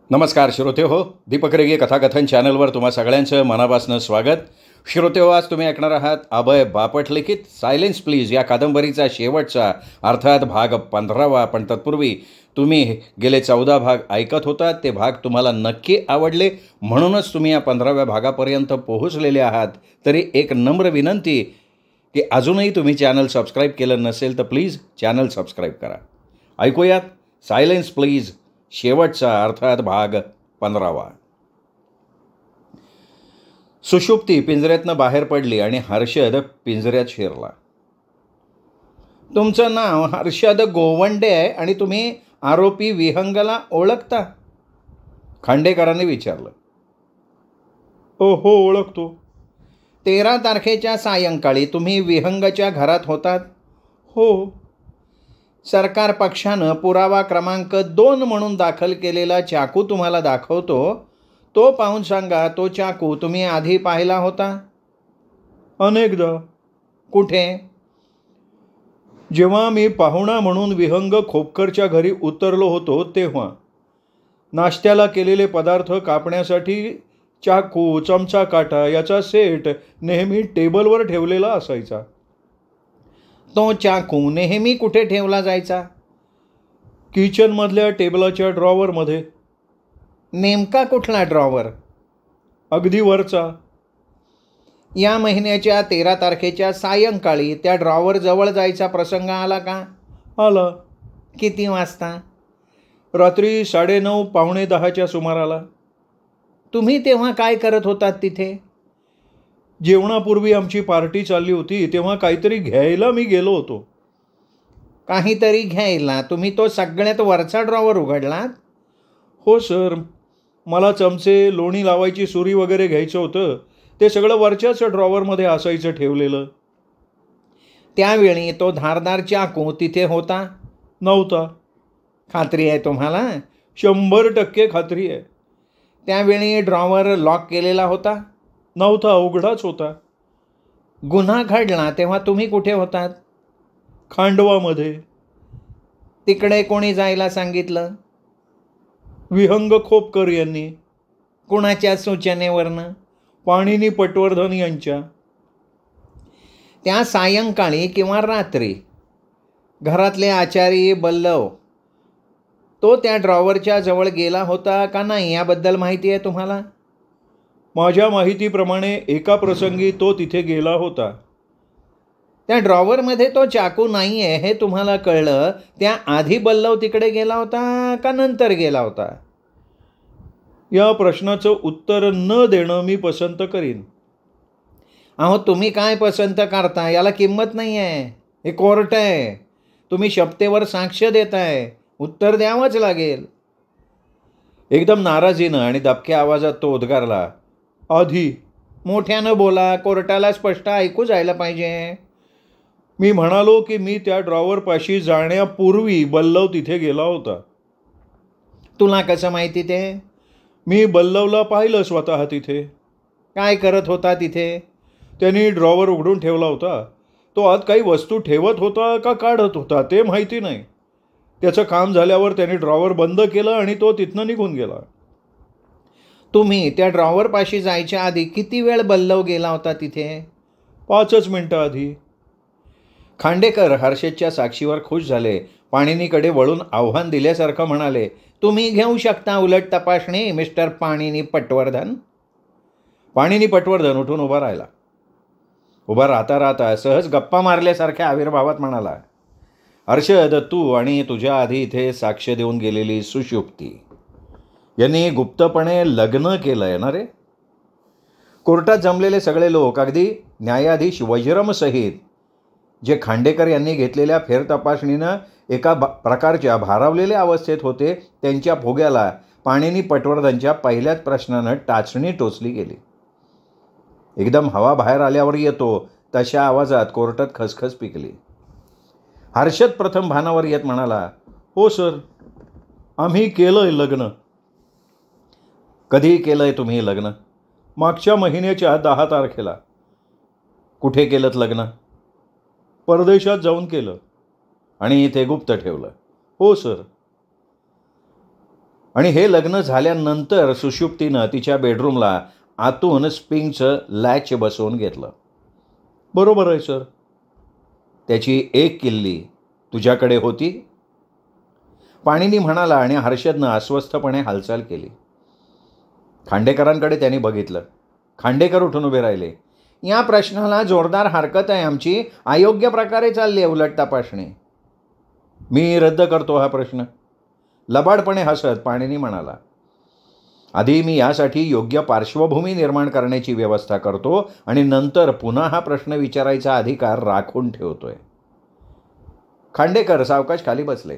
नमस्कार श्रोते हो, दीपक रेगे कथाकथन चॅनलवर तुम्हा सगळ्यांचं मनापासून स्वागत. श्रोते हो, आज तुम्ही ऐकणार आहात अभय बापट लिखित सायलेन्स प्लीज या कादंबरीचा शेवटचा अर्थात भाग 15वा. पण तत्पूर्वी तुम्ही गेले 14 भाग ऐकत होता, ते भाग तुम्हाला नक्की आवडले म्हणूनच तुम्ही या 15व्या भागापर्यंत पोहोचलेले आहात. तरी एक नम्र विनंती की अजूनही तुम्ही चॅनल सबस्क्राईब केलं नसेल तर प्लीज चॅनल सबस्क्राईब करा. ऐकूयात सायलेन्स प्लीज शेवटचा अर्थात भाग 15वा. सुषुप्ती पिंजऱ्यातनं बाहेर पडली आणि हर्षद पिंजऱ्यात शिरला. तुमचं नाव हर्षद गोवंडे आहे आणि तुम्ही आरोपी विहंगला ओळखता? खांडेकरांनी विचारलं. हो, ओळखतो. 13 तारखेच्या सायंकाळी तुम्ही विहंगच्या घरात होतात? हो. सरकार पक्षानं पुरावा क्रमांक 2 म्हणून दाखल केलेला चाकू तुम्हाला दाखवतो. तो पाहून सांगा, तो चाकू तुम्ही आधी पाहिला होता? अनेकदा. कुठे? जेव्हा मी पाहुणा म्हणून विहंग खोपकरच्या घरी उतरलो होतो तेव्हा. नाश्त्याला केलेले पदार्थ कापण्यासाठी चाकू, चमचा, काटा याचा सेट नेहमी टेबलवर ठेवलेला असायचा. तो चाकू नेहमी कुठे ठेवला जायचा? किचनमधल्या टेबलाच्या ड्रॉवरमध्ये. नेमका कुठला ड्रॉवर? अगदी वरचा. या महिन्याच्या 13 तारखेच्या सायंकाळी त्या ड्रॉवर जवळ जायचा प्रसंग आला का? आला. किती वाजता? रात्री 9:30 पावणे 10च्या सुमाराला. तुम्ही तेव्हा काय करत होतात तिथे? जेवणापूर्वी आमची पार्टी चालली होती तेव्हा काहीतरी घ्यायला मी गेलो होतो. काहीतरी घ्यायला? तुम्ही तो सगळ्यात वरचा ड्रॉवर उघडलात? हो सर, मला चमचे, लोणी लावायची सुरी वगैरे घ्यायचं होतं. ते सगळं वरच्याच ड्रॉवरमध्ये असायचं ठेवलेलं. त्यावेळी तो धारदार चाकू तिथे होता? नव्हता. खात्री आहे तुम्हाला? 100% खात्री आहे. त्यावेळी ड्रॉवर लॉक केलेला होता? नव्हता, उघडाच होता. गुन्हा घडला तेव्हा तुम्ही कुठे होतात? खांडवामध्ये. तिकडे कोणी जायला सांगितलं? विहंग खोपकर यांनी. कुणाच्या सूचनेवरनं? पाणिनी पटवर्धन यांच्या. त्या सायंकाळी किंवा रात्री घरातले आचारी बल्लव तो त्या ड्रॉवरच्या जवळ गेला होता का नाही याबद्दल माहिती आहे तुम्हाला? माझ्या माहितीप्रमाणे एका प्रसंगी तो तिथे गेला होता. त्या ड्रॉवरमध्ये तो चाकू नाही आहे हे तुम्हाला कळलं त्या आधी बल्लव तिकडे गेला होता का नंतर गेला होता? या प्रश्नाचं उत्तर न देणं मी पसंत करीन. अहो, तुम्ही काय पसंत करता? याला किंमत नाही आहे. हे कोर्ट आहे. तुम्ही शपथेवर साक्ष देताय. उत्तर द्यावंच लागेल. एकदम नाराजीनं आणि दबक्या आवाजात तो उद्गारला. आधी. मोठ्यानं बोला, कोर्टाला स्पष्ट ऐकू जायला पाहिजे. मी म्हणालो की मी त्या ड्रॉवरपाशी जाण्यापूर्वी बल्लव तिथे गेला होता. तुला कसं माहिती ते? मी बल्लवला पाहिलं स्वतः तिथे. काय करत होता तिथे? त्यांनी ड्रॉवर उघडून ठेवला होता. तो आत काही वस्तू ठेवत होता का काढत होता ते माहिती नाही. त्याचं काम झाल्यावर त्यांनी ड्रॉवर बंद केलं आणि तो तिथनं निघून गेला. तुम्ही त्या ड्रॉवरपाशी जायच्या आधी किती वेळ बल्लव गेला होता तिथे? 5 मिनिटं आधी. खांडेकर हर्षदच्या साक्षीवर खुश झाले. पाणिनीकडे वळून आव्हान दिल्यासारखं म्हणाले. तुम्ही घेऊ शकता उलट तपासणी मिस्टर पाणिनी पटवर्धन. पाणिनी पटवर्धन उठून उभा राहिला. उभा राहता सहज गप्पा मारल्यासारख्या आविर्भावात म्हणाला. हर्षद, तू आणि तुझ्या आधी इथे साक्ष देऊन गेलेली सुषुप्ती यांनी गुप्तपणे लग्न केलं आहे ना रे? कोर्टात जमलेले सगळे लोक, अगदी न्यायाधीश वज्रमसहित, जे खांडेकर यांनी घेतलेल्या फेरतपासणीनं एका प्रकारच्या भारावलेल्या अवस्थेत होते, त्यांच्या भोग्याला पाणिनी पटवर्धनच्या पहिल्याच प्रश्नानं टाचणी टोचली गेली. एकदम हवा बाहेर आल्यावर येतो तशा आवाजात कोर्टात खसखस पिकली. हर्षद प्रथम भानावर येत म्हणाला. हो सर, आम्ही केलंय लग्न. कधी केलंय तुम्ही लग्न? मागच्या महिन्याच्या 10 तारखेला. कुठे केलं लग्न? परदेशात जाऊन केलं. आणि ते गुप्त ठेवलं? हो सर. आणि हे लग्न झाल्यानंतर सुषुप्तीनं तिच्या बेडरूमला आतून स्प्रिंगचं लॅच बसवून घेतलं. बरोबर आहे सर. त्याची एक किल्ली तुझ्याकडे होती? पाणिनी म्हणाला आणि हर्षदनं अस्वस्थपणे हालचाल केली. खांडेकरांकडे त्यांनी बघितलं. खांडेकर उठून उभे राहिले. या प्रश्नाला जोरदार हरकत आहे आमची. अयोग्य प्रकारे चालली आहे उलट तपासणी. मी रद्द करतो हा प्रश्न. लबाडपणे हसत पाणिनी म्हणाला. आधी मी यासाठी योग्य पार्श्वभूमी निर्माण करण्याची व्यवस्था करतो आणि नंतर पुन्हा हा प्रश्न विचारायचा अधिकार राखून ठेवतोय. खांडेकर सावकाश खाली बसले.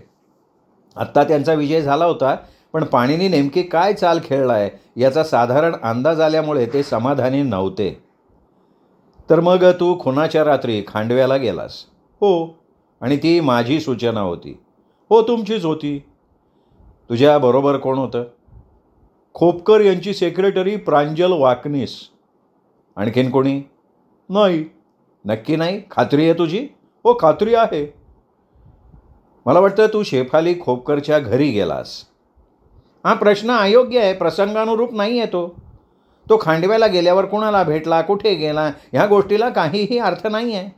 आत्ता त्यांचा विजय झाला होता, पण पाणिनी नेमकी काय चाल खेळलाय याचा साधारण अंदाज आल्यामुळे ते समाधानी नव्हते. तर मग तू खुनाच्या रात्री खांडव्याला गेलास? हो. आणि ती माझी सूचना होती? हो, तुमचीच होती. तुझ्याबरोबर कोण होतं? खोपकर यांची सेक्रेटरी प्रांजल वाकनीस. आणखीन कोणी? नाही. नक्की नाही? खात्री आहे तुझी? हो, खात्री आहे. मला वाटतं तू शेफाली खोपकरच्या घरी गेलास. हा प्रश्न अयोग्य आहे, प्रसंगानुरूप नाही आहे तो. तो खांडव्याला गेल्यावर कुणाला भेटला, कुठे गेला, ह्या गोष्टीला काहीही अर्थ नाही आहे.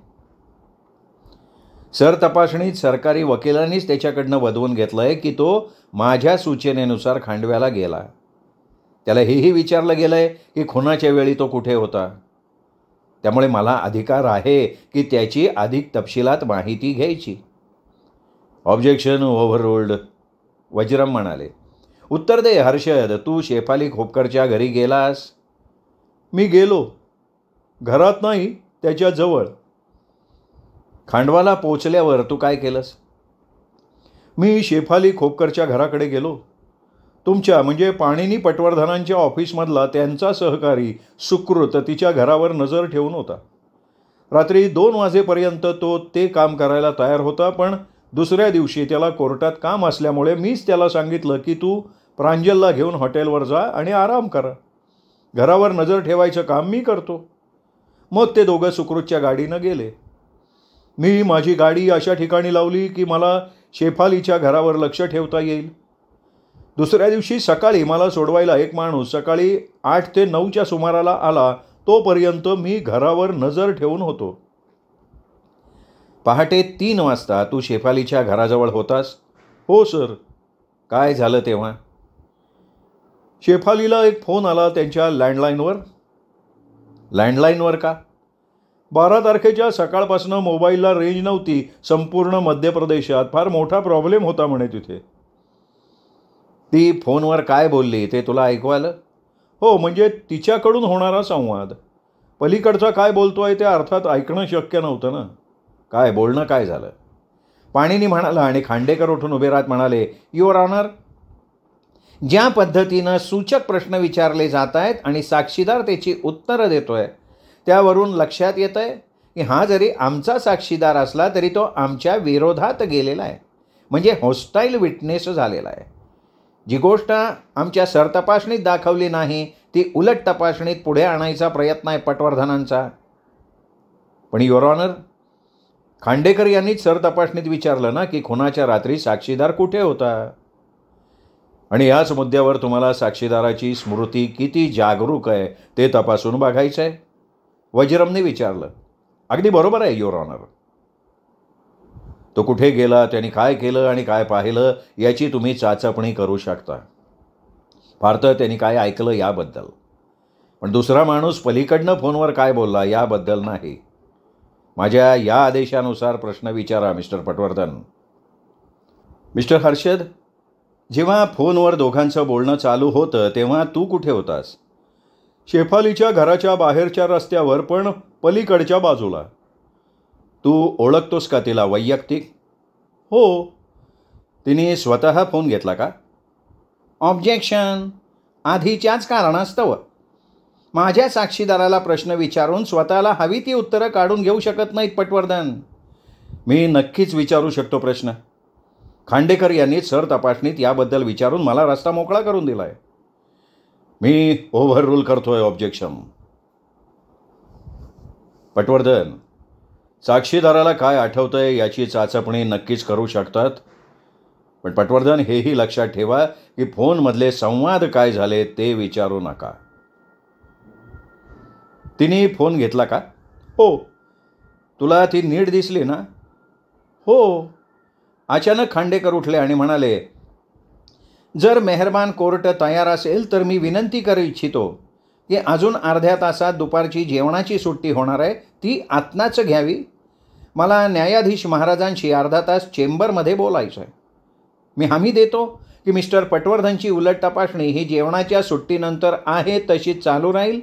सरतपासणीत सरकारी वकिलांनीच त्याच्याकडनं वधवून घेतलं आहे की तो माझ्या सूचनेनुसार खांडव्याला गेला. त्याला हेही विचारलं गेलं आहे की खुनाच्या वेळी तो कुठे होता. त्यामुळे मला अधिकार आहे की त्याची अधिक तपशिलात माहिती घ्यायची. ऑब्जेक्शन ओव्हररूल्ड. वज्रम म्हणाले. उत्तर दे हर्षद, तू शेफाली खोपकरच्या घरी गेलास? मी गेलो. घरात नाही, त्याच्या जवळ. खांडवाला पोचल्यावर तू काय केलंस? मी शेफाली खोपकरच्या घराकडे गेलो. तुमच्या म्हणजे पाणिनी पटवर्धनांच्या ऑफिसमधला त्यांचा सहकारी सुकृत तिच्या घरावर नजर ठेवून होता. रात्री 2 वाजेपर्यंत तो ते काम करायला तयार होता, पण दुसऱ्या दिवशी त्याला कोर्टात काम असल्यामुळे मीच त्याला सांगितलं की तू प्रांजलला घेऊन हॉटेलवर जा आणि आराम करा. घरावर नजर ठेवायचं काम मी करतो. मग ते दोघं सुकृतच्या गाडीनं गेले. मी माझी गाडी अशा ठिकाणी लावली की मला शेफालीच्या घरावर लक्ष ठेवता येईल. दुसऱ्या दिवशी सकाळी मला सोडवायला एक माणूस सकाळी 8 ते 9च्या सुमाराला आला. तोपर्यंत मी घरावर नजर ठेवून होतो. पहाटे 3 वाजता तू शेफालीच्या घराजवळ होतास? हो सर. काय झालं तेव्हा? शेफालीला एक फोन आला त्यांच्या लँडलाईनवर. लँडलाईनवर का? 12 तारखेच्या सकाळपासून मोबाईलला रेंज नव्हती. संपूर्ण मध्य प्रदेशात फार मोठा प्रॉब्लेम होता म्हणे तिथे. ती फोनवर काय बोलली ते तुला ऐकू आलं? हो, म्हणजे तिच्याकडून होणारा संवाद. पलीकडचा काय बोलतोय ते अर्थात ऐकणं शक्य नव्हतं ना. काय बोलणं काय झालं? पाणिनी म्हणाला आणि खांडेकर उठून उभे राहत म्हणाले. युअर ऑनर, ज्या पद्धतीनं सूचक प्रश्न विचारले जात आहेत आणि साक्षीदार त्याची उत्तरं देतोय त्यावरून लक्षात येतं आहे की हा जरी आमचा साक्षीदार असला तरी तो आमच्या विरोधात गेलेला आहे, म्हणजे हॉस्टाईल विटनेस झालेला आहे. जी गोष्ट आमच्या सरतपासणीत दाखवली नाही ती उलट तपासणीत पुढे आणायचा प्रयत्न आहे पटवर्धनांचा. पण युअर ऑनर, खांडेकर यांनीच सरतपासणीत विचारलं ना की खुनाच्या रात्री साक्षीदार कुठे होता. आणि याच मुद्द्यावर तुम्हाला साक्षीदाराची स्मृती किती जागरूक आहे ते तपासून बघायचं आहे. वज्रमने विचारलं. अगदी बरोबर आहे युअर ऑनर. तो कुठे गेला, त्यांनी काय केलं आणि काय पाहिलं याची तुम्ही चाचपणी करू शकता. फार तर त्यांनी काय ऐकलं याबद्दल, पण दुसरा माणूस पलीकडनं फोनवर काय बोलला याबद्दल नाही. माझ्या या आदेशानुसार प्रश्न विचारा मिस्टर पटवर्धन. मिस्टर हर्षद, जेव्हा फोनवर दोघांचं बोलणं चालू होतं तेव्हा तू कुठे होतास? शेफालीच्या घराच्या बाहेरच्या रस्त्यावर, पण पलीकडच्या बाजूला. तू ओळखतोस का तिला वैयक्तिक? हो. तिने स्वतः फोन घेतला का? ऑब्जेक्शन. आधीच्याच कारणास्तव. माझ्या साक्षीदाराला प्रश्न विचारून स्वतःला हवी ती उत्तरं काढून घेऊ शकत नाहीत पटवर्धन. मी नक्कीच विचारू शकतो प्रश्न. खांडेकर यांनी सरतपासणीत याबद्दल विचारून मला रस्ता मोकळा करून दिला आहे. मी ओव्हररूल करतोय ऑब्जेक्शन. पटवर्धन, साक्षीदाराला काय आठवतंय याची चाचपणी नक्कीच करू शकतात. पण पटवर्धन हेही लक्षात ठेवा की फोनमधले संवाद काय झाले ते विचारू नका. तिने फोन घेतला का? हो. तुला ती नीट दिसली ना? हो. अचानक खांडेकर उठले आणि म्हणाले, जर मेहरबान कोर्ट तयार असेल तर मी विनंती करू इच्छितो की अजून अर्ध्या तासात दुपारची जेवणाची सुट्टी होणार आहे, ती आत्ताच घ्यावी. मला न्यायाधीश महाराजांशी अर्धा तास चेंबरमध्ये बोलायचं आहे. मी हमी देतो की मिस्टर पटवर्धनची उलट तपासणी ही जेवणाच्या सुट्टीनंतर आहे तशी चालू राहील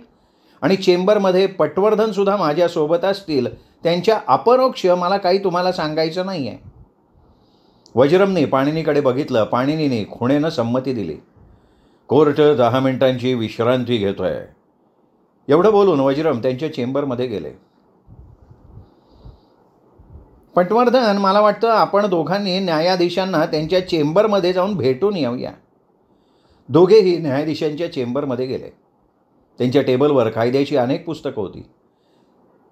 आणि चेंबरमध्ये पटवर्धनसुद्धा माझ्यासोबत असतील. त्यांच्या अपरोक्ष मला काही तुम्हाला सांगायचं नाही आहे. वज्रमने पाणिनीकडे बघितलं. पाणिनीने खुणेनं संमती दिली. कोर्ट 10 मिनिटांची विश्रांती घेतोय. एवढं बोलून वज्रम त्यांच्या चेंबरमध्ये गेले. पटवर्धन, मला वाटतं आपण दोघांनी न्यायाधीशांना त्यांच्या चेंबरमध्ये जाऊन भेटून येऊया. दोघेही न्यायाधीशांच्या चेंबरमध्ये गेले. त्यांच्या टेबलवर कायद्याची अनेक पुस्तकं होती.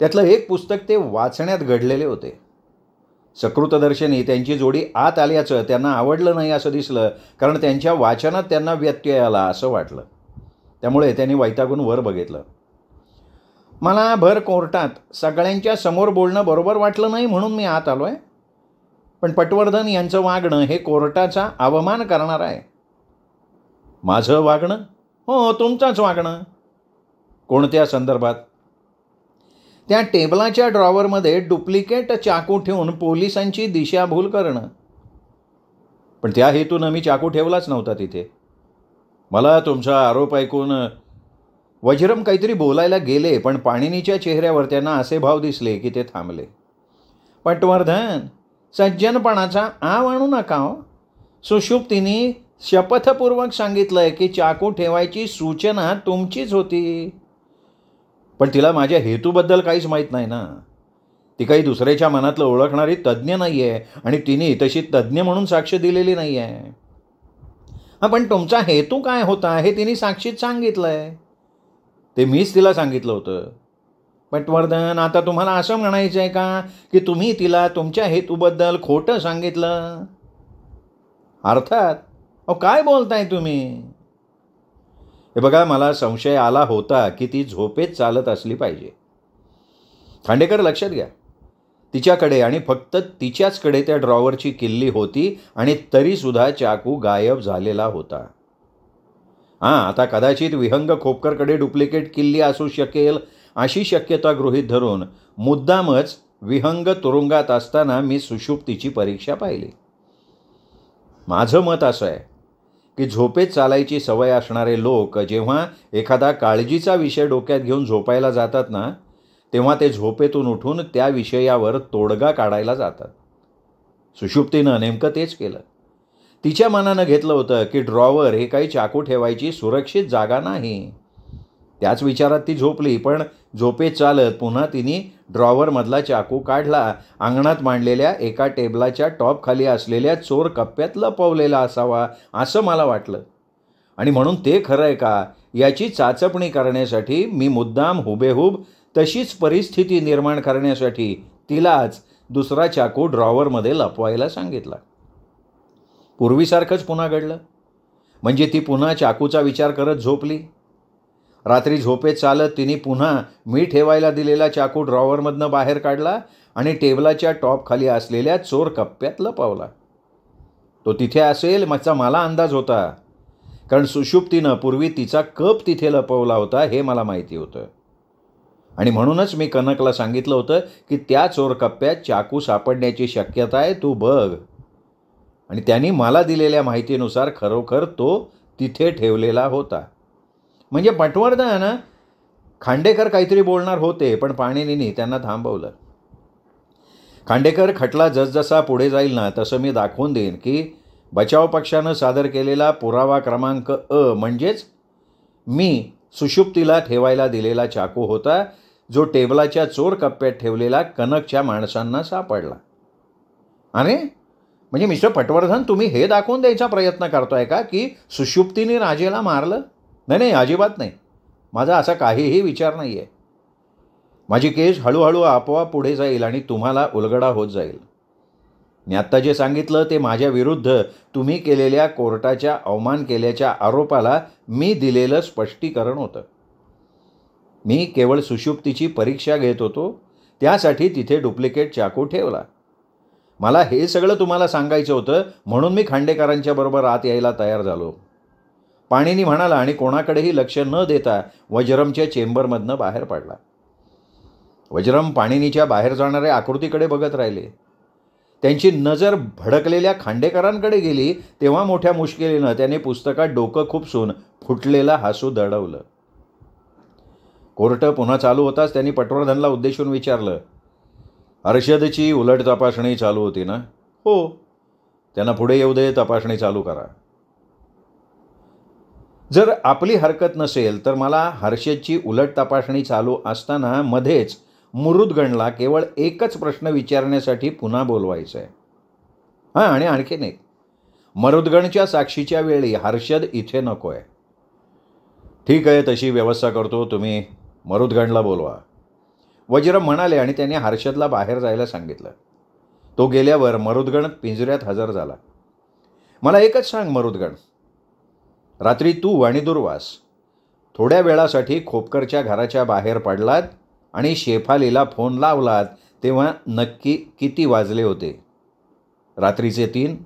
त्यातलं एक पुस्तक ते वाचण्यात घडलेले होते. सकृतदर्शनी त्यांची जोडी आत आल्याचं त्यांना आवडलं नाही असं दिसलं, कारण त्यांच्या वाचनात त्यांना व्यत्यय आला असं वाटलं. त्यामुळे त्यांनी वैतागून वर बघितलं. मला भर कोर्टात सगळ्यांच्या समोर बोलणं बरोबर वाटलं नाही म्हणून मी आत आलो आहे. पण पटवर्धन यांचं वागणं हे कोर्टाचा अवमान करणार आहे. माझं वागणं? हो, तुमचंच वागणं. कोणत्या संदर्भात? त्या टेबलाच्या ड्रॉवरमध्ये डुप्लिकेट चाकू ठेवून पोलिसांची दिशाभूल करणं. पण त्या हेतूनं मी चाकू ठेवलाच नव्हता तिथे. मला तुमचा आरोप ऐकून वज्रम काहीतरी बोलायला गेले, पण पाणिनीच्या चेहऱ्यावर त्यांना असे भाव दिसले की ते थांबले. पटवर्धन, सज्जनपणाचा आव आणू नका हो. सुषुप्तीने शपथपूर्वक सांगितलंय की चाकू ठेवायची सूचना तुमचीच होती. पण तिला माझ्या हेतूबद्दल काहीच माहीत नाही ना. ती काही दुसऱ्याच्या मनातलं ओळखणारी तज्ज्ञ नाही आहे आणि तिने तशी तज्ज्ञ म्हणून साक्ष दिलेली नाही आहे. हां, पण तुमचा हेतू काय होता हे तिने साक्षीत सांगितलं आहे. ते मीच तिला सांगितलं होतं. पटवर्धन, आता तुम्हाला असं म्हणायचं आहे का की तुम्ही तिला तुमच्या हेतूबद्दल खोटं सांगितलं? अर्थात. अहो, काय बोलताय तुम्ही? हे बघा, मला संशय आला होता की ती झोपेत चालत असली पाहिजे. खांडेकर, लक्षात घ्या, तिच्याकडे आणि फक्त तिच्याचकडे त्या ड्रॉवरची किल्ली होती आणि तरीसुद्धा चाकू गायब झालेला होता. आता कदाचित विहंग खोपकरकडे डुप्लिकेट किल्ली असू शकेल अशी शक्यता गृहीत धरून मुद्दामच विहंग तुरुंगात असताना मी सुषुप्तीची परीक्षा पाहिली. माझं मत असं आहे की झोपेत चालायची सवय असणारे लोक जेव्हा एखादा काळजीचा विषय डोक्यात घेऊन झोपायला जातात ना, तेव्हा ते झोपेतून उठून त्या विषयावर तोडगा काढायला जातात. सुषुप्तीनं नेमकं तेच केलं. तिच्या मनानं घेतलं होतं की ड्रॉवर हे काही चाकू ठेवायची सुरक्षित जागा नाही. त्याच विचारात ती झोपली. पण झोपेत चालत पुन्हा तिने ड्रॉवरमधला चाकू काढला. अंगणात मांडलेल्या एका टेबलाच्या टॉपखाली असलेल्या चोर कप्प्यात लपवलेला असावा असं मला वाटलं. आणि म्हणून ते खरं आहे का याची चाचपणी करण्यासाठी मी मुद्दाम हुबेहूब तशीच परिस्थिती निर्माण करण्यासाठी तिलाच दुसरा चाकू ड्रॉवरमध्ये लपवायला सांगितला. पूर्वीसारखंच पुन्हा घडलं. म्हणजे ती पुन्हा चाकूचा विचार करत झोपली. रात्री झोपेत चालत तिने पुन्हा मी ठेवायला दिलेला चाकू ड्रॉवरमधनं बाहेर काढला आणि टेबलाच्या टॉपखाली असलेल्या चोर कप्प्यात लपवला. तो तिथे असेल याचा मला अंदाज होता, कारण सुषुप्तीनं पूर्वी तिचा कप तिथे लपवला होता हे मला माहिती होतं. आणि म्हणूनच मी कनकला सांगितलं होतं की त्या चोर कप्प्यात चाकू सापडण्याची शक्यता आहे, तू बघ. आणि त्यांनी मला दिलेल्या माहितीनुसार खरोखर तो तिथे ठेवलेला होता. म्हणजे पटवर्धन, खांडेकर काहीतरी बोलणार होते, पण पाणिनीने त्यांना थांबवलं. खांडेकर, खटला जसजसा पुढे जाईल ना तसं मी दाखवून देईन की बचाव पक्षानं सादर केलेला पुरावा क्रमांक म्हणजेच मी सुषुप्तीला ठेवायला दिलेला चाकू होता, जो टेबलाच्या चोर कप्प्यात ठेवलेला कनकच्या माणसांना सापडला. अरे, म्हणजे मिस्टर पटवर्धन, तुम्ही हे दाखवून द्यायचा प्रयत्न करतोय का की सुषुप्तीने राजेला मारलं? नाही, अजिबात नाही. माझा असा काहीही विचार नाही आहे. माझी केस हळूहळू आपोआप पुढे जाईल आणि तुम्हाला उलगडा होत जाईल. मी आत्ता जे सांगितलं ते माझ्या विरुद्ध तुम्ही केलेल्या कोर्टाच्या अवमान केल्याच्या आरोपाला मी दिलेलं स्पष्टीकरण होतं. मी केवळ सुषुप्तीची परीक्षा घेत होतो, त्यासाठी तिथे डुप्लिकेट चाकू ठेवला. मला हे सगळं तुम्हाला सांगायचं होतं, म्हणून मी खांडेकरांच्या बरोबर आत यायला तयार झालो. पाणिनी म्हणाला आणि कोणाकडेही लक्ष न देता वज्रमच्या चेंबरमधनं बाहेर पडला. वज्रम पाणिनीच्या बाहेर जाणाऱ्या आकृतीकडे बघत राहिले. त्यांची नजर भडकलेल्या खांडेकरांकडे गेली तेव्हा मोठ्या मुश्किलीनं त्याने पुस्तकात डोकं खुपसून फुटलेलं हसू दडवलं. कोर्ट पुन्हा चालू होताच त्यांनी पटवर्धनला उद्देशून विचारलं, हर्षदची उलट तपासणी चालू होती ना? हो. त्यांना पुढे येऊ दे, तपासणी चालू करा. जर आपली हरकत नसेल तर मला हर्षदची उलट तपासणी चालू असताना मध्येच मुरुदगणला केवळ एकच प्रश्न विचारण्यासाठी पुन्हा बोलवायचं आहे. हां, आणि आणखीन एक, मुरुदगणच्या साक्षीच्या वेळी हर्षद इथे नको आहे. ठीक आहे, तशी व्यवस्था करतो. तुम्ही मुरुदगणला बोलवा, वज्रम म्हणाले आणि त्याने हर्षदला बाहेर जायला सांगितलं. तो गेल्यावर मुरुदगण पिंजऱ्यात हजर झाला. मला एकच सांग मुरुदगण, रात्री तू आणि दुर्वास थोड्या वेळासाठी खोपकरच्या घराच्या बाहेर पडलात आणि शेफालीला फोन लावलात तेव्हा नक्की किती वाजले होते? रात्रीचे 3?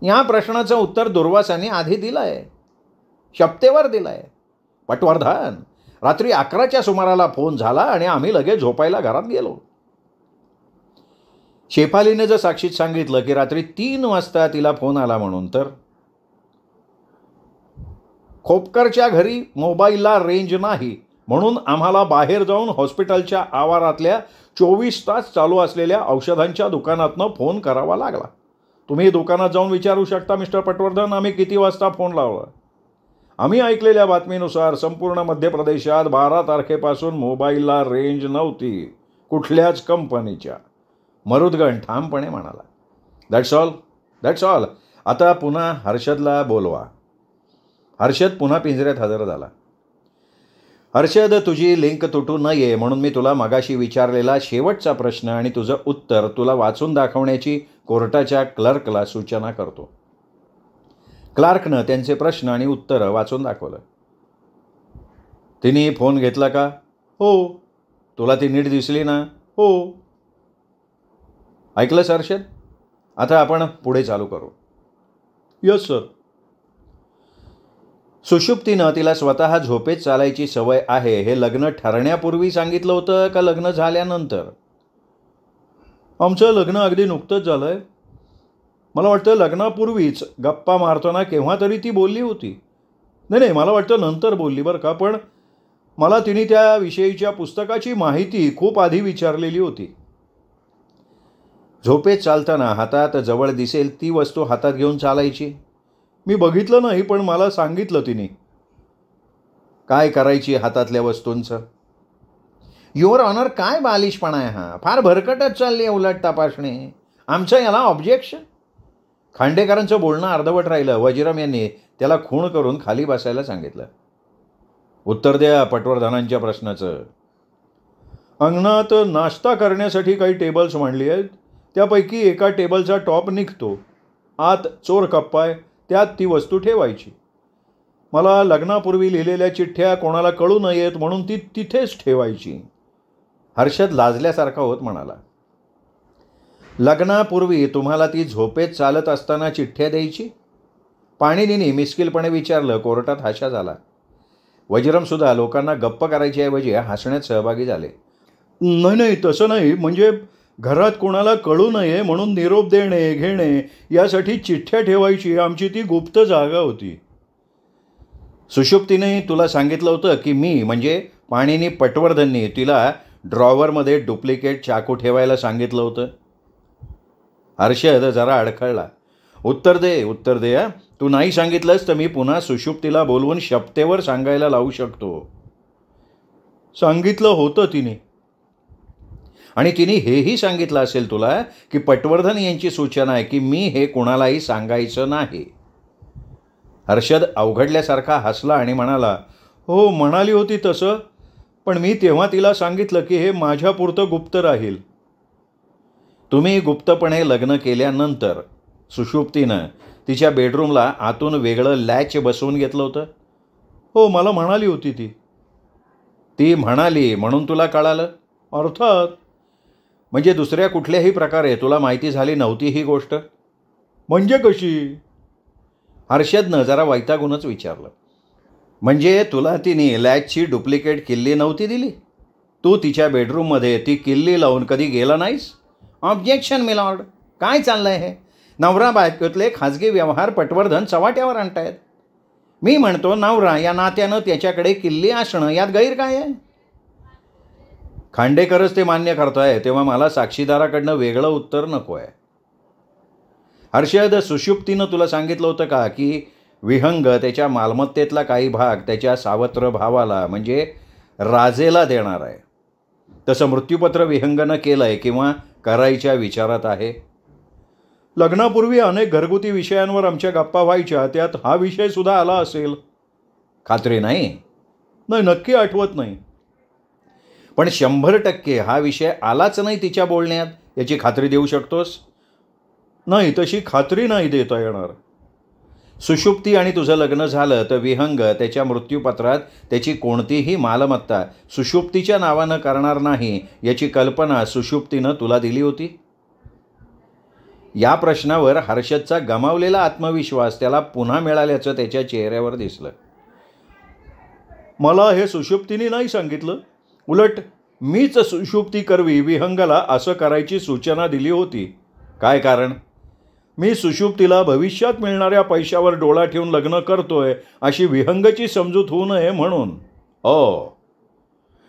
या प्रश्नाचं उत्तर दुर्वासाने आधी दिलं आहे, शपथेवर दिलं आहे. पटवर्धन, रात्री 11च्या सुमाराला फोन झाला आणि आम्ही लगेच झोपायला घरात गेलो. शेफालीने जर साक्षीत सांगितलं की रात्री 3 वाजता तिला फोन आला म्हणून, तर खोपकरच्या घरी मोबाईलला रेंज नाही म्हणून आम्हाला बाहेर जाऊन हॉस्पिटलच्या आवारातल्या 24 तास चालू असलेल्या औषधांच्या दुकानातनं फोन करावा लागला. तुम्ही दुकानात जाऊन विचारू शकता मिस्टर पटवर्धन, आम्ही किती वाजता फोन लावला. आम्ही ऐकलेल्या बातमीनुसार संपूर्ण मध्य प्रदेशात 12 तारखेपासून मोबाईलला रेंज नव्हती, कुठल्याच कंपनीच्या. मुरुदगण ठामपणे म्हणाला. That's all. आता पुन्हा हर्षदला बोलवा. हर्षद पुन्हा पिंजऱ्यात हजर झाला. हर्षद, तुझी लिंक तुटू नये म्हणून मी तुला मगाशी विचारलेला शेवटचा प्रश्न आणि तुझं उत्तर तुला वाचून दाखवण्याची कोर्टाच्या क्लर्कला सूचना करतो. क्लार्कनं त्यांचे प्रश्न आणि उत्तरं वाचून दाखवलं. तिने फोन घेतला का? हो. तुला ती नीट दिसली ना? हो. ऐकलंस हर्षद? आता आपण पुढे चालू करू. Yes sir. सुषुप्तीनं तिला स्वतः झोपेत चालायची सवय आहे हे लग्न ठरण्यापूर्वी सांगितलं होतं का लग्न झाल्यानंतर? आमचं लग्न अगदी नुकतंच झालं आहे. मला वाटतं लग्नापूर्वीच गप्पा मारताना केव्हा तरी ती बोलली होती. नाही, मला वाटतं नंतर बोलली बरं का, पण मला तिने त्याविषयीच्या पुस्तकाची माहिती खूप आधी विचारलेली होती. झोपेत चालताना हातात जवळ दिसेल ती वस्तू हातात घेऊन चालायची. मी बघितलं नाही, पण मला सांगितलं तिने. काय करायची हातातल्या वस्तूंचं? युअर ऑनर, काय बालिशपणा आहे हा? फार भरकटच चालली आहे उलट तपासणी. आमचं याला ऑब्जेक्शन. खांडेकरांचं बोलणं अर्धवट राहिलं. वज्रम यांनी त्याला खूण करून खाली बसायला सांगितलं. उत्तर द्या पटवर्धनांच्या प्रश्नाचं. अंगणात नाश्ता करण्यासाठी काही टेबल्स मांडली आहेत. त्यापैकी एका टेबलचा टॉप निघतो. आत चोर कप्पा आहे, त्यात ती वस्तू ठेवायची. मला लग्नापूर्वी लिहिलेल्या चिठ्ठ्या कोणाला कळू नयेत म्हणून ती तिथेच ठेवायची. हर्षद लाजल्यासारखा होत म्हणाला. लग्नापूर्वी तुम्हाला ती झोपेत चालत असताना चिठ्ठ्या द्यायची? पाणिनीने मिस्किलपणे विचारलं. कोर्टात हाशा झाला. वज्रमसुद्धा लोकांना गप्प करायच्या ऐवजी हसण्यात सहभागी झाले. नाही, तसं नाही. म्हणजे घरात कोणाला कळू नये म्हणून निरोप देणे घेणे यासाठी चिठ्ठ्या ठेवायची आमची ती गुप्त जागा होती. सुषुप्तीने तुला सांगितलं होतं की मी म्हणजे पाणिनी पटवर्धननी तिला ड्रॉवरमध्ये डुप्लिकेट चाकू ठेवायला सांगितलं होतं? हर्षद जरा अडखळला. उत्तर दे हा. तू नाही सांगितलंस तर मी पुन्हा सुषुप्तीला बोलवून शपथेवर सांगायला लावू शकतो. सांगितलं होतं तिने. आणि तिने हेही सांगितलं असेल तुला की पटवर्धन यांची सूचना आहे की मी हे कुणालाही सांगायचं नाही. हर्षद अवघडल्यासारखा हसला आणि म्हणाला, हो म्हणाली होती तसं, पण मी तेव्हा तिला सांगितलं की हे माझ्यापुरतं गुप्त राहील. तुम्ही गुप्तपणे लग्न केल्यानंतर सुषुप्तीनं तिच्या बेडरूमला आतून वेगळं लॅच बसवून घेतलं होतं? हो, मला म्हणाली होती ती. ती म्हणाली म्हणून तुला कळालं? अर्थात. म्हणजे दुसऱ्या कुठल्याही प्रकारे तुला माहिती झाली नव्हती ही गोष्ट? म्हणजे कशी? हर्षदनं जरा वैतागूनच विचारलं. म्हणजे तुला तिने लॅचची डुप्लिकेट किल्ली नव्हती दिली? तू तिच्या बेडरूममध्ये ती किल्ली लावून कधी गेला नाहीस? Objection milord. काय चाललंय हे? नवरा बायकोतले खाजगी व्यवहार पटवर्धन चव्हाट्यावर आणतायत. मी म्हणतो नवरा या नात्यानं त्याच्याकडे किल्ली असणं यात गैर काय आहे? खांडेकरच ते मान्य करताय तेव्हा मला साक्षीदाराकडनं वेगळं उत्तर नको आहे. हर्षद, सुषुप्तीनं तुला सांगितलं होतं का की विहंग त्याच्या मालमत्तेतला काही भाग त्याच्या सावत्र भावाला म्हणजे राजेला देणार आहे? तसं मृत्यूपत्र विहंगनं केलं आहे किंवा करायच्या विचारात आहे? लग्नापूर्वी अनेक घरगुती विषयांवर आमच्या गप्पा व्हायच्या, त्यात हा विषयसुद्धा आला असेल. खात्री नाही? नाही, नक्की आठवत नाही. पण 100% हा विषय आलाच नाही तिच्या बोलण्यात याची खात्री देऊ शकतोस? नाही, तशी खात्री नाही देता येणार. सुषुप्ती आणि तुझं लग्न झालं तर विहंग त्याच्या मृत्यूपत्रात त्याची कोणतीही मालमत्ता सुषुप्तीच्या नावानं करणार नाही याची कल्पना सुषुप्तीनं तुला दिली होती? या प्रश्नावर हर्षदचा गमावलेला आत्मविश्वास त्याला पुन्हा मिळाल्याचं त्याच्या चेहऱ्यावर दिसलं. मला हे सुषुप्तीने नाही सांगितलं. उलट मीच सुषुप्ती करवी विहंगाला असं करायची सूचना दिली होती. काय कारण? मी सुषुप्तीला भविष्यात मिळणाऱ्या पैशावर डोळा ठेवून लग्न करतोय अशी विहंगची समजूत होऊ नये म्हणून.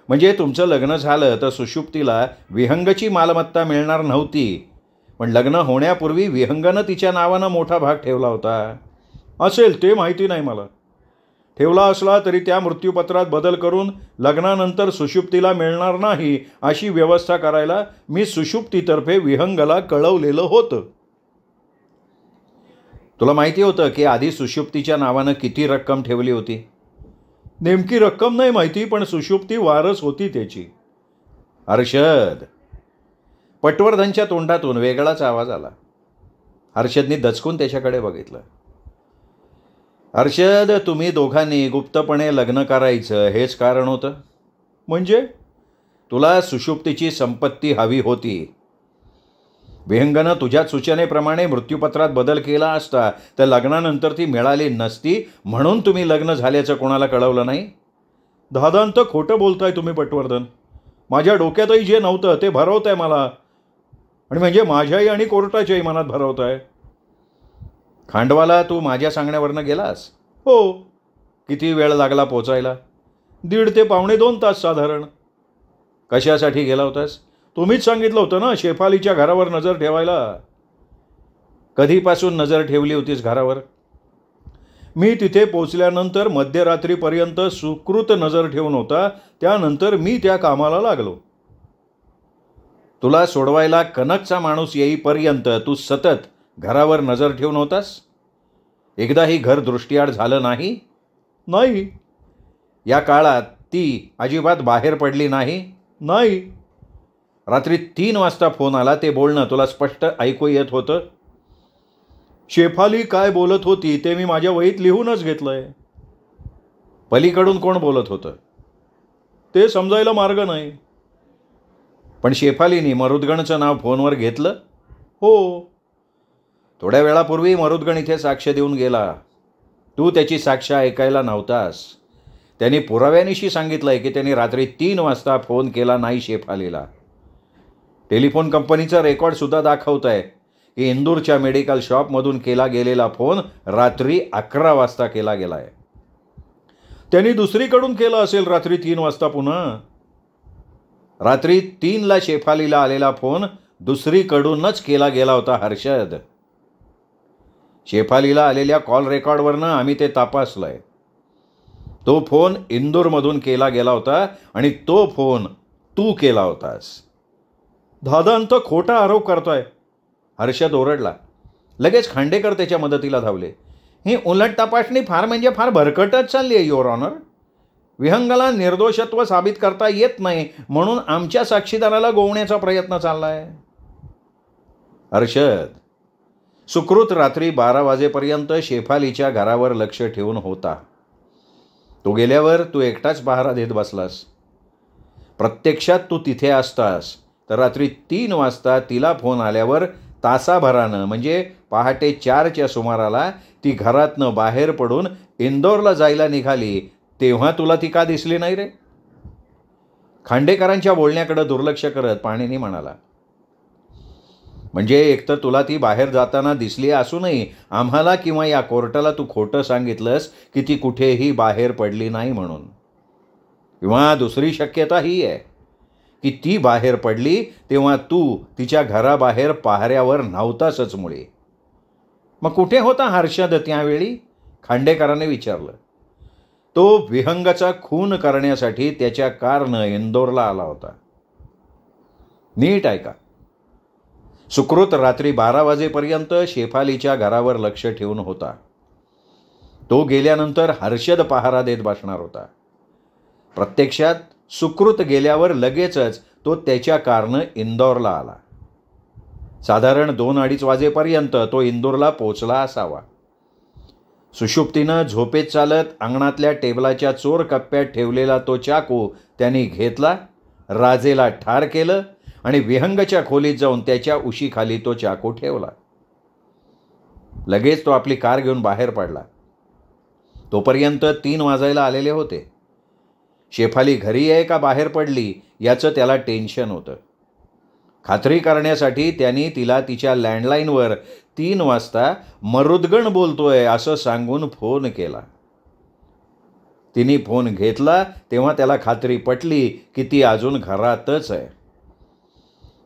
म्हणजे तुमचं लग्न झालं तर सुषुप्तीला विहंगची मालमत्ता मिळणार नव्हती, पण लग्न होण्यापूर्वी विहंगानं तिच्या नावानं मोठा भाग ठेवला होता. असेल, ते माहिती नाही मला. ठेवला असला तरी त्या मृत्यूपत्रात बदल करून लग्नानंतर सुषुप्तीला मिळणार नाही अशी व्यवस्था करायला मी सुषुप्तीतर्फे विहंगाला कळवलेलं होतं. तुला माहिती होतं की आधी सुषुप्तीच्या नावानं किती रक्कम ठेवली होती? नेमकी रक्कम नाही माहिती, पण सुषुप्ती वारस होती त्याची. हर्षद, पटवर्धनच्या तोंडातून वेगळाच आवाज आला. हर्षदने दचकून त्याच्याकडे बघितलं. हर्षद, तुम्ही दोघांनी गुप्तपणे लग्न करायचं हेच कारण होतं? म्हणजे? तुला सुषुप्तीची संपत्ती हवी होती. विहंगानं तुझ्या सूचनेप्रमाणे मृत्यूपत्रात बदल केला असता तर लग्नानंतर ती मिळाली नसती, म्हणून तुम्ही लग्न झाल्याचं कोणाला कळवलं नाही? दादांत खोटं बोलताय तुम्ही पटवर्धन. माझ्या डोक्यातही जे नव्हतं ते भरवताय मला, आणि म्हणजे माझ्याही आणि कोर्टाच्याही मनात भरवताय. खांडवाला तू माझ्या सांगण्यावरनं गेलास? हो. किती वेळ लागला पोचायला? 1.5 ते पावणे 2 तास साधारण. कशासाठी गेला होतास? तुम्हीच सांगितलं होतं ना शेफालीच्या घरावर नजर ठेवायला. कधीपासून नजर ठेवली होतीस घरावर? मी तिथे पोचल्यानंतर मध्यरात्रीपर्यंत सुकृत नजर ठेवून होता. त्यानंतर मी त्या कामाला लागलो. तुला सोडवायला कनकचा माणूस येईपर्यंत तू सतत घरावर नजर ठेवून होतास? एकदाही घर दृष्टीआड झालं नाही? नाही. या काळात ती अजिबात बाहेर पडली नाही? नाही. रात्री 3 वाजता फोन आला, ते बोलणं तुला स्पष्ट ऐकू येत होतं? शेफाली काय बोलत होती ते मी माझ्या वहीत लिहूनच घेतलंय. पलीकडून कोण बोलत होतं ते समजायला मार्ग नाही. पण शेफालीनी मरुदगणचं नाव फोनवर घेतलं? हो. थोड्या वेळापूर्वी मरुदगण इथे साक्ष देऊन गेला. तू त्याची साक्ष ऐकायला नव्हतास. त्यांनी पुराव्यानिशी सांगितलंय की त्यांनी रात्री 3 वाजता फोन केला नाही शेफालीला. टेलिफोन कंपनीचा रेकॉर्डसुद्धा दाखवत आहे की इंदूरच्या मेडिकल शॉपमधून केला गेलेला फोन रात्री 11 वाजता केला गेला आहे. त्यांनी दुसरीकडून केला असेल रात्री 3 वाजता पुन्हा. रात्री 3ला शेफालीला आलेला फोन दुसरीकडूनच केला गेला होता हर्षद. शेफालीला आलेल्या कॉल रेकॉर्डवरनं आम्ही ते तपासलंय. तो फोन इंदूरमधून केला गेला होता आणि तो फोन तू केला होतास. दादांत खोटा आरोप करतोय. हर्षद ओरडला. लगेच खांडेकर त्याच्या मदतीला धावले. ही उलट तपासणी फार भरकटच चालली आहे युअर ऑनर. विहंगाला निर्दोषत्व साबित करता येत नाही म्हणून आमच्या साक्षीदाराला गोवण्याचा प्रयत्न चालला आहे. हर्षद, सुकृत रात्री 12 वाजेपर्यंत शेफालीच्या घरावर लक्ष ठेवून होता. तो गेल्यावर तू एकटाच पहारा देत बसलास. प्रत्यक्षात तू तिथे असतास तर रात्री 3 वाजता तिला फोन आल्यावर तासाभरानं म्हणजे पहाटे 4च्या सुमाराला ती घरातनं बाहेर पडून इंदोरला जायला निघाली, तेव्हा तुला ती का दिसली नाही रे? खांडेकरांच्या बोलण्याकडे दुर्लक्ष करत पाणीनी म्हणाला. म्हणजे एकतर तुला ती बाहेर जाताना दिसली असूनही आम्हाला किंवा या कोर्टाला तू खोटं सांगितलंस की ती कुठेही बाहेर पडली नाही म्हणून. किंवा दुसरी शक्यता ही आहे की ती बाहेर पडली तेव्हा तू तिच्या घराबाहेर पहाऱ्यावर नव्हतासच मुळे. मग कुठे होता हर्षद त्यावेळी? खांडेकरांनी विचारलं. तो विहंगाचा खून करण्यासाठी त्याच्या कारनं इंदोरला आला होता. नीट ऐका. सुकृत रात्री 12 वाजेपर्यंत शेफालीच्या घरावर लक्ष ठेवून होता. तो गेल्यानंतर हर्षद पहारा देत बसणार होता. प्रत्यक्षात सुकृत गेल्यावर लगेचच तो त्याच्या कारनं इंदोरला आला. साधारण 2-2:30 वाजेपर्यंत तो इंदोरला पोचला असावा. सुषुप्तीनं झोपेत चालत अंगणातल्या टेबलाच्या चोर कप्प्यात ठेवलेला तो चाकू त्यांनी घेतला, राजेला ठार केलं आणि विहंगाच्या खोलीत जाऊन त्याच्या उशीखाली तो चाकू ठेवला. लगेच तो आपली कार घेऊन बाहेर पडला. तोपर्यंत 3 वाजायला आलेले होते. शेफाली घरी आहे का बाहेर पडली याचं त्याला टेन्शन होतं. खात्री करण्यासाठी त्यांनी तिला तिच्या लँडलाईनवर 3 वाजता मरुद्गण बोलतोय असं सांगून फोन केला. तिने फोन घेतला तेव्हा त्याला खात्री पटली की ती अजून घरातच आहे.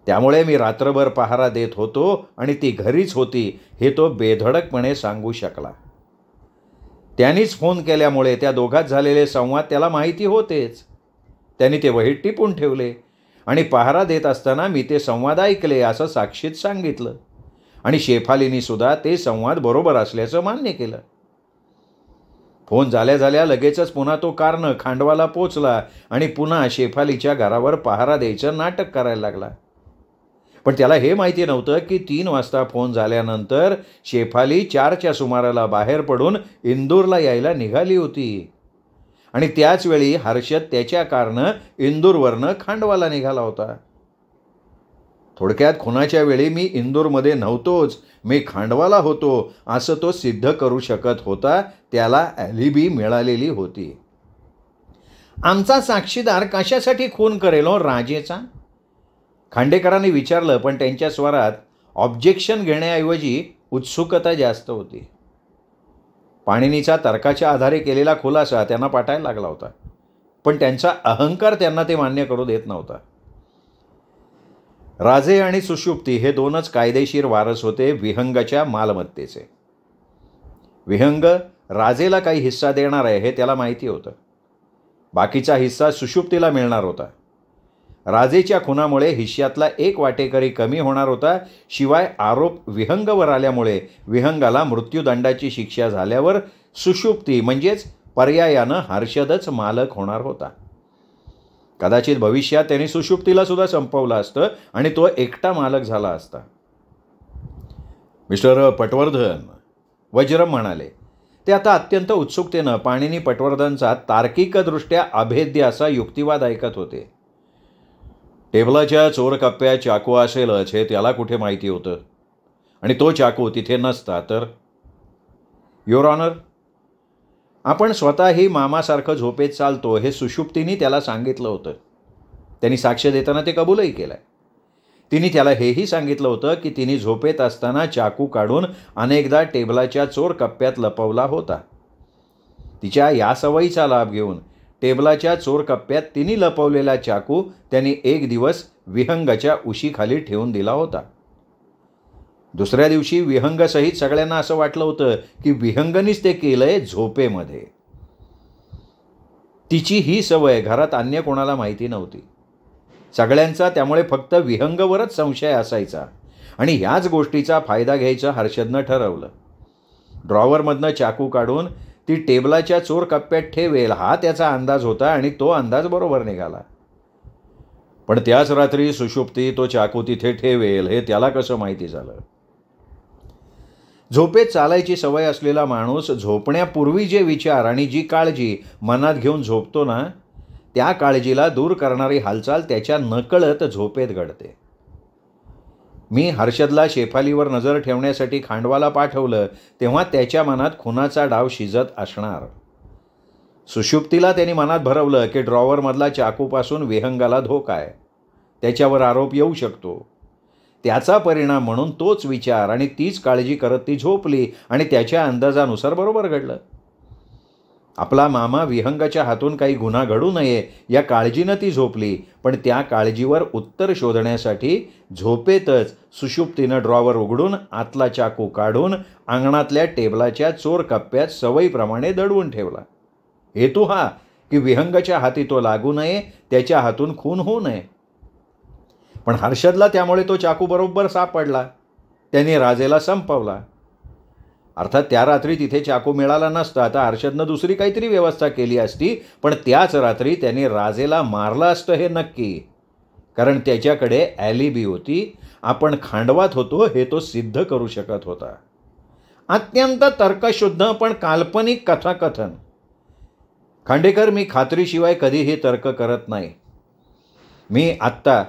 त्यामुळे मी रात्रभर पहारा देत होतो आणि ती घरीच होती हे तो बेधडकपणे सांगू शकला. त्यांनीच फोन केल्यामुळे त्या दोघात झालेले संवाद त्याला माहिती होतेच. त्यांनी ते वहीत टिपून ठेवले आणि पहारा देत असताना मी ते संवाद ऐकले असं साक्षीत सांगितलं आणि शेफालीनी सुद्धा ते संवाद बरोबर असल्याचं मान्य केलं. फोन झाल्या लगेचच पुन्हा तो कारनं खांडवाला पोचला आणि पुन्हा शेफालीच्या घरावर पहारा द्यायचं नाटक करायला लागला. पण त्याला हे माहिती नव्हतं की 3 वाजता फोन झाल्यानंतर शेफाली 4च्या सुमाराला बाहेर पडून इंदूरला यायला निघाली होती आणि त्याच वेळी हर्षद त्याच्या कारनं इंदूरवरनं खांडवाला निघाला होता. थोडक्यात खुनाच्या वेळी मी इंदूरमध्ये नव्हतोच, मी खांडवाला होतो असं तो सिद्ध करू शकत होता. त्याला ॲलिबी मिळालेली होती. आमचा साक्षीदार कशासाठी खून करेल हो राजेचा? खांडेकरांनी विचारलं, पण त्यांच्या स्वरात ऑब्जेक्शन घेण्याऐवजी उत्सुकता जास्त होती. पाणिनीचा तर्काच्या आधारे केलेला खुलासा त्यांना पटायला लागला होता, पण त्यांचा अहंकार त्यांना ते मान्य करू देत नव्हता. राजे आणि सुषुप्ती हे 2च कायदेशीर वारस होते विहंगाच्या मालमत्तेचे. विहंग राजेला काही हिस्सा देणार आहे हे त्याला माहिती होतं. बाकीचा हिस्सा सुषुप्तीला मिळणार होता. राजेच्या खुनामुळे हिश्श्यातला 1 वाटेकरी कमी होणार होता. शिवाय आरोप विहंगावर आल्यामुळे विहंगाला मृत्यूदंडाची शिक्षा झाल्यावर सुषुप्ती म्हणजेच पर्यायानं हर्षदच मालक होणार होता. कदाचित भविष्यात त्यांनी सुषुप्तीला सुद्धा संपवलं असतं आणि तो एकटा मालक झाला असता. मिस्टर पटवर्धन, वज्रम म्हणाले. ते आता अत्यंत उत्सुकतेनं पाणिनी पटवर्धनचा तार्किकदृष्ट्या अभेद्य असा युक्तिवाद ऐकत होते. टेबलाच्या चोर कप्प्यात चाकू असेलच हे त्याला कुठे माहिती होतं आणि तो चाकू तिथे नसता तर? युअर ऑनर, आपण स्वतःही मामासारखं झोपेत चालतो हे सुषुप्तीने त्याला सांगितलं होतं. त्यांनी साक्ष देताना ते कबूलही केलं. तिने त्याला हेही सांगितलं होतं की तिने झोपेत असताना चाकू काढून अनेकदा टेबलाच्या चोर कप्प्यात लपवला होता. तिच्या या सवयीचा लाभ घेऊन टेबलाच्या चोर कप्प्यात तिने लपवलेला चाकू त्यांनी एक दिवस विहंगाच्या उशीखाली ठेवून दिला होता. दुसऱ्या दिवशी विहंगसहित सगळ्यांना असं वाटलं होतं की विहंगनीच ते केलंय झोपेमध्ये. तिची ही सवय घरात अन्य कोणाला माहिती नव्हती. सगळ्यांचा त्यामुळे फक्त विहंगवरच संशय असायचा आणि ह्याच गोष्टीचा फायदा घ्यायचं हर्षदनं ठरवलं. ड्रॉवरमधनं चाकू काढून ती टेबलाच्या चोर कप्प्यात ठेवेल हा त्याचा अंदाज होता आणि तो अंदाज बरोबर निघाला. पण त्याच रात्री सुषुप्ती तो चाकू तिथे ठेवेल हे त्याला कसं माहिती झालं? झोपेत चालायची सवय असलेला माणूस झोपण्यापूर्वी जे विचार आणि जी काळजी मनात घेऊन झोपतो ना, त्या काळजीला दूर करणारी हालचाल त्याच्या नकळत झोपेत घडते. मी हर्षदला शेफालीवर नजर ठेवण्यासाठी खांडवाला पाठवलं तेव्हा त्याच्या मनात खुनाचा डाव शिजत असणार. सुषुप्तीला त्यांनी मनात भरवलं की ड्रॉवरमधला चाकूपासून विहंगाला धोका आहे, त्याच्यावर आरोप येऊ शकतो. त्याचा परिणाम म्हणून तोच विचार आणि तीच काळजी करत ती झोपली आणि त्याच्या अंदाजानुसार बरोबर घडलं. आपला मामा विहंगाच्या हातून काही गुन्हा घडू नये या काळजीनं ती झोपली, पण त्या काळजीवर उत्तर शोधण्यासाठी झोपेतच सुषुप्तीनं ड्रॉवर उघडून आतला चाकू काढून अंगणातल्या टेबलाच्या चोर कप्प्यात सवयीप्रमाणे दडवून ठेवला. हेतू हा की विहंगाच्या हाती तो लागू नये, त्याच्या हातून खून होऊ नये. पण हर्षदला त्यामुळे तो चाकू बरोबर सापडला. त्याने राजेला संपवला. अर्थात त्या रात्री तिथे चाकू मिळाला नसता तर हर्षदनं दुसरी काहीतरी व्यवस्था केली असती, पण त्याच रात्री त्याने राजेला मारलं असतं हे नक्की, कारण त्याच्याकडे ॲलिबी होती. आपण खांडवात होतो हे तो सिद्ध करू शकत होता. अत्यंत तर्कशुद्ध पण काल्पनिक कथाकथन. खांडेकर, मी खात्रीशिवाय कधीही तर्क करत नाही. मी आत्ता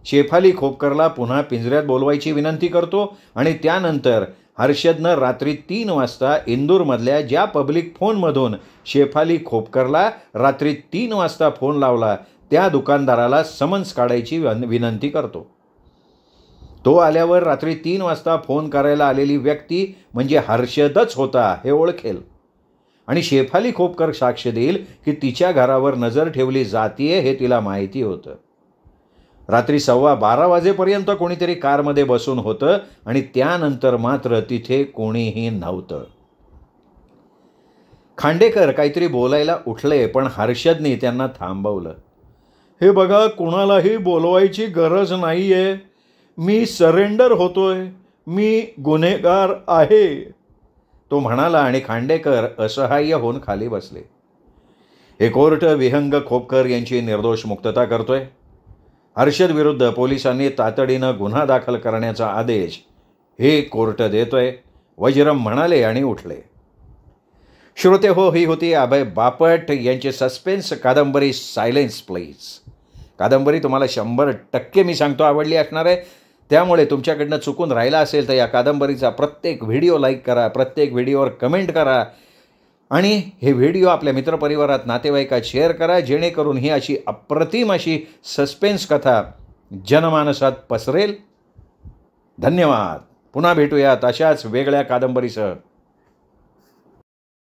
शेफाली खोपकरला पुन्हा पिंजऱ्यात बोलवायची विनंती करतो आणि त्यानंतर हर्षदनं रात्री 3 वाजता इंदूरमधल्या ज्या पब्लिक फोनमधून शेफाली खोपकरला रात्री 3 वाजता फोन लावला त्या दुकानदाराला समन्स काढायची विनंती करतो. तो आल्यावर रात्री 3 वाजता फोन करायला आलेली व्यक्ती म्हणजे हर्षदच होता हे ओळखेल आणि शेफाली खोपकर साक्ष देईल की तिच्या घरावर नजर ठेवली जातीये हे तिला माहिती होतं. रात्री 12:15 वाजेपर्यंत कोणीतरी कारमध्ये बसून होतं आणि त्यानंतर मात्र तिथे कोणीही नव्हतं. खांडेकर काहीतरी बोलायला उठले, पण हर्षदने त्यांना थांबवलं. हे बघा, कुणालाही बोलवायची गरज नाही आहे. मी सरेंडर होतोय. मी गुन्हेगार आहे, तो म्हणाला आणि खांडेकर असहाय्य होऊन खाली बसले. हे कोर्ट विहंग खोपकर यांची निर्दोष मुक्तता करतोय. हर्षद विरुद्ध पोलिसांनी तातडीनं गुन्हा दाखल करण्याचा आदेश हे कोर्ट देतोय, वज्रम म्हणाले आणि उठले. श्रोते हो, ही होती अभय बापट यांची सस्पेन्स कादंबरी सायलेन्स प्लीज. कादंबरी तुम्हाला 100% मी सांगतो आवडली असणार आहे. त्यामुळे तुमच्याकडनं चुकून राहिला असेल तर या कादंबरीचा प्रत्येक व्हिडिओ लाईक करा, प्रत्येक व्हिडिओवर कमेंट करा आणि हे व्हिडिओ आपल्या मित्रपरिवारात, नातेवाईकात शेअर करा, जेणेकरून ही अशी अप्रतिम अशी सस्पेन्स कथा जनमानसात पसरेल. धन्यवाद. पुन्हा भेटूयात अशाच वेगळ्या कादंबरीसह.